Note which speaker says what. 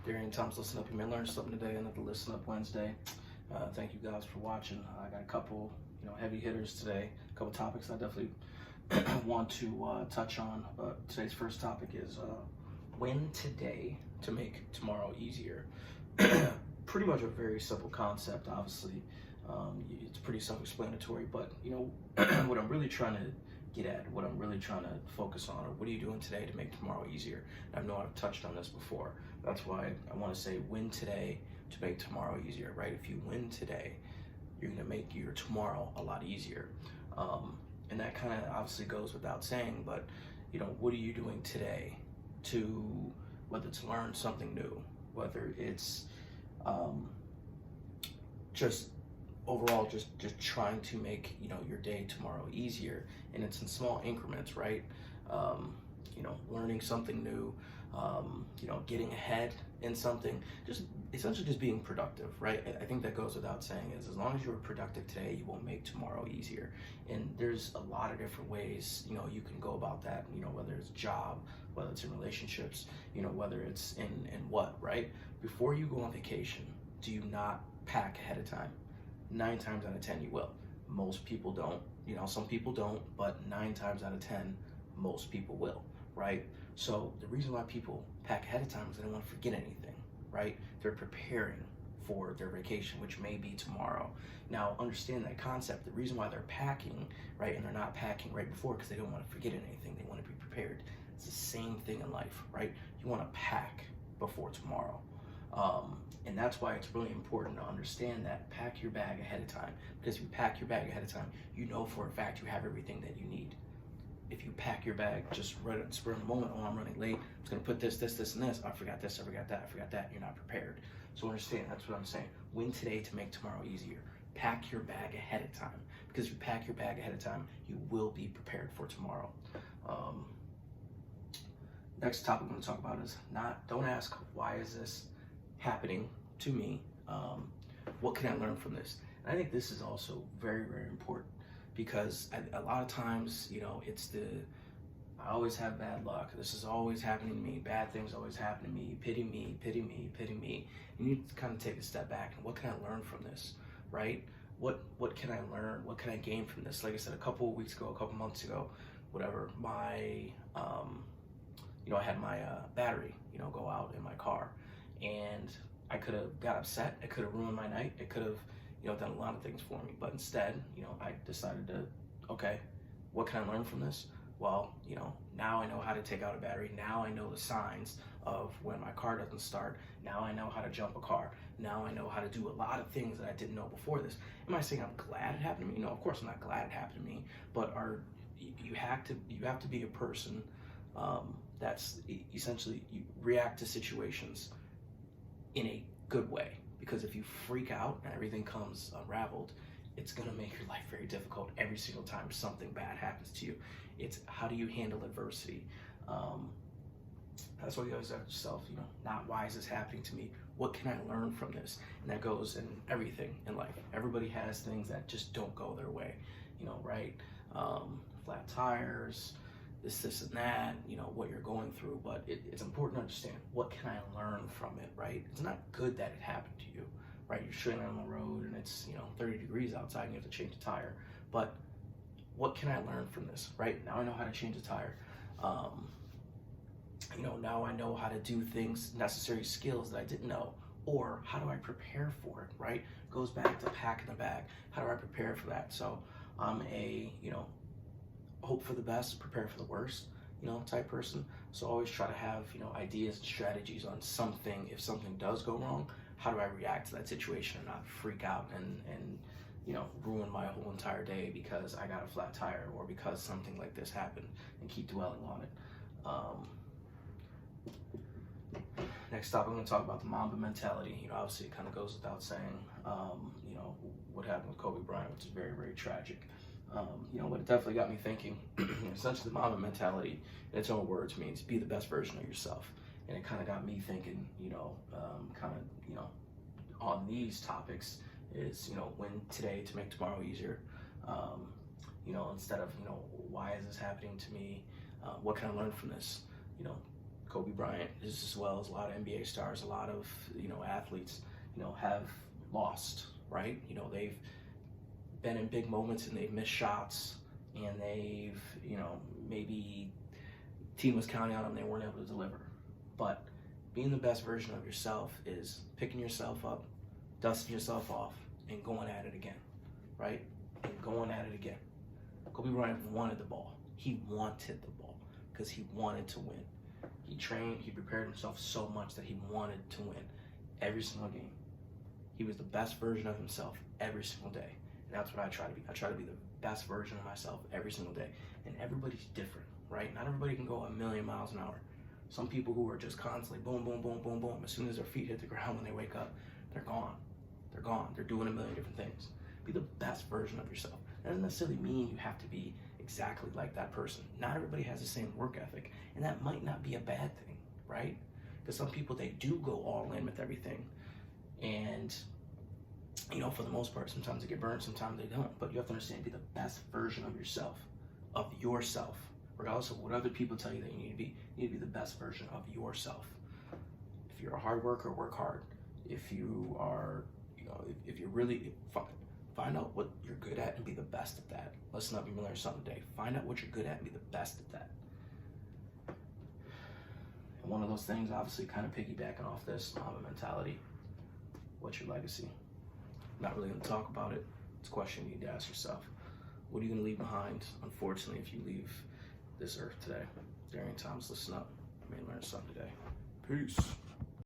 Speaker 1: During times listen up, you may learn something today. Another Listen Up Wednesday. Thank you guys for watching. I got a couple, heavy hitters today. A couple topics I definitely want to touch on. But today's first topic is when today to make tomorrow easier. Pretty much a very simple concept. Obviously, it's pretty self-explanatory. But what I'm really trying to get at, what I'm really trying to focus on, or what are you doing today to make tomorrow easier? And I know I've touched on this before. That's why I want to say win today to make tomorrow easier, right? If you win today, you're going to make your tomorrow a lot easier. And that kind of obviously goes without saying, but what are you doing today to, whether it's learn something new, whether it's just overall just trying to make your day tomorrow easier, and it's in small increments, right? Learning something new, getting ahead in something, just essentially just being productive, right? I think that goes without saying, is as long as you're productive today, you will make tomorrow easier. And there's a lot of different ways you can go about that, whether it's job, whether it's in relationships, whether it's in what, right? Before you go on vacation, do you not pack ahead of time? 9 times out of 10 you will. Most people don't. Some people don't, but 9 times out of 10 most people will, right? So the reason why people pack ahead of time is they don't want to forget anything, right? They're preparing for their vacation, which may be tomorrow. Now understand that concept. The reason why they're packing, right, and they're not packing right before, because they don't want to forget anything. They want to be prepared. It's the same thing in life, right? You want to pack before tomorrow. And that's why it's really important to understand that. Pack your bag ahead of time, because if you pack your bag ahead of time, you know for a fact you have everything that you need. If you pack your bag just right at the spur of the moment, I'm running late, I'm just gonna put this, and this, I forgot this, I forgot that, you're not prepared. So understand, that's what I'm saying. Win today to make tomorrow easier. Pack your bag ahead of time, because if you pack your bag ahead of time, you will be prepared for tomorrow. Next topic I'm gonna talk about is don't ask, why is this happening to me? What can I learn from this? And I think this is also very, very important, because a lot of times, it's I always have bad luck. This is always happening to me. Bad things always happen to me. Pity me, pity me, pity me. You need to kind of take a step back and what can I learn from this, right? What can I learn? What can I gain from this? Like I said, a couple months ago, whatever, I had my battery, go out in my car, and I could have got upset. It could have ruined my night. It could have, done a lot of things for me. But instead, I decided to, okay, what can I learn from this? Well, now I know how to take out a battery. Now I know the signs of when my car doesn't start. Now I know how to jump a car. Now I know how to do a lot of things that I didn't know before this. Am I saying I'm glad it happened to me? No, of course I'm not glad it happened to me. But you have to be a person that's essentially, you react to situations in a good way, because if you freak out and everything comes unraveled, it's going to make your life very difficult every single time something bad happens to you. It's how do you handle adversity? That's why you always ask yourself, not why is this happening to me? What can I learn from this? And that goes in everything in life. Everybody has things that just don't go their way, right? Flat tires, this and that, what you're going through, but it's important to understand, what can I learn from it, right? It's not good that it happened to you, right? You're straight on the road and it's 30 degrees outside and you have to change the tire, but what can I learn from this, right? Now I know how to change the tire. Now I know how to do things, necessary skills that I didn't know, or how do I prepare for it, right? Goes back to packing the bag. How do I prepare for that? So I'm a hope for the best, prepare for the worst, type person. So always try to have, ideas and strategies on something. If something does go wrong, how do I react to that situation and not freak out and ruin my whole entire day because I got a flat tire or because something like this happened, and keep dwelling on it. Next topic, I'm going to talk about the mamba mentality. Obviously it kind of goes without saying, what happened with Kobe Bryant, which is very, very tragic. But it definitely got me thinking. Essentially, the mamba mentality, in its own words, means be the best version of yourself. And it kind of got me thinking, on these topics is, win today to make tomorrow easier. Instead of, why is this happening to me? What can I learn from this? Kobe Bryant, as well as a lot of NBA stars, a lot of, athletes, have lost, right? They've been in big moments and they've missed shots, and they've, maybe team was counting on them, they weren't able to deliver. But being the best version of yourself is picking yourself up, dusting yourself off, and going at it again, right? And going at it again. Kobe Bryant wanted the ball. He wanted the ball because he wanted to win. He trained, he prepared himself so much that he wanted to win every single game. He was the best version of himself every single day. And that's what I try to be. I try to be the best version of myself every single day. And everybody's different, right? Not everybody can go a million miles an hour. Some people who are just constantly boom, boom, boom, boom, boom. As soon as their feet hit the ground when they wake up, they're gone. They're gone. They're doing a million different things. Be the best version of yourself. That doesn't necessarily mean you have to be exactly like that person. Not everybody has the same work ethic, and that might not be a bad thing, right? Because some people, they do go all in with everything, and for the most part, sometimes they get burned, sometimes they don't. But you have to understand, be the best version of yourself, regardless of what other people tell you that you need to be. You need to be the best version of yourself. If you're a hard worker, work hard. If you are, if you're really find out what you're good at and be the best at that. Listen up, you learn something today. Find out what you're good at and be the best at that. And one of those things, obviously, kind of piggybacking off this mamba mentality. What's your legacy? I'm not really going to talk about it. It's a question you need to ask yourself. What are you going to leave behind, unfortunately, if you leave this earth today? Darian Thomas, listen up. You may learn something today. Peace.